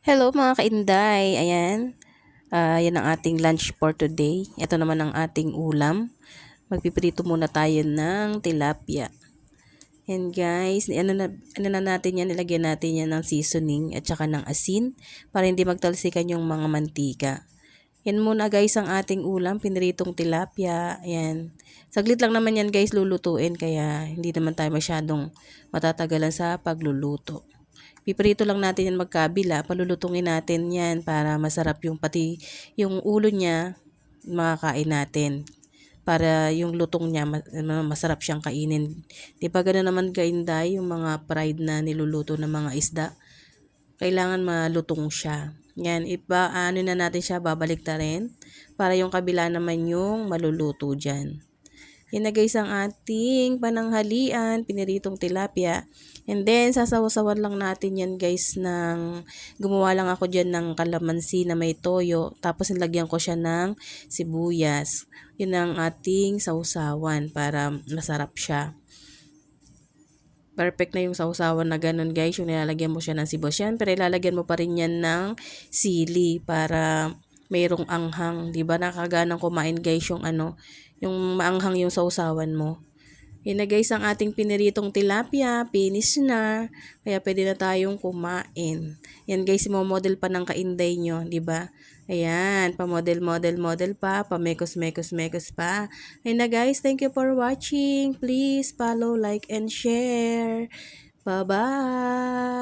Hello mga kainday, ayan. Yan ang ating lunch for today. Ito naman ang ating ulam. Magpiprito muna tayo ng tilapia. And guys, ano na natin yan, ilagyan natin yan ng seasoning at saka ng asin para hindi magtalsikan yung mga mantika. Yan muna guys ang ating ulam, piniritong tilapia. Ayan. Saglit lang naman yan guys lulutuin kaya hindi naman tayo masyadong matatagalan sa pagluluto. Piprito lang natin yan magkabila, palulutungin natin yan para masarap yung pati yung ulo niya makakain natin. Para yung lutong niya masarap siyang kainin. Di ba gano'n naman kainday yung mga fried na niluluto ng mga isda? Kailangan malutong siya. Yan, ano na natin siya, babalik na rin para yung kabila naman yung maluluto dyan. Yan na guys ang ating pananghalian, piniritong tilapia. And then, sasawasawan lang natin yan guys gumawa lang ako dyan ng kalamansi na may toyo. Tapos nilagyan ko siya ng sibuyas. Yun ang ating sausawan para masarap siya. Perfect na yung sausawan na ganun guys, yung nilalagyan mo siya ng sibuyas. Siyempre, ilalagyan mo pa rin yan ng sili para mayroong anghang. Diba nakaganang kumain guys yung maanghang yung sausawan mo. Yan na guys ang ating piniritong tilapia, finish na. Kaya pwede na tayong kumain. Yan guys, model pa ng kainday nyo, di ba? Ayan, pa-model pa, pa-mekos pa. Ayun na guys, thank you for watching. Please follow, like, and share. Bye-bye!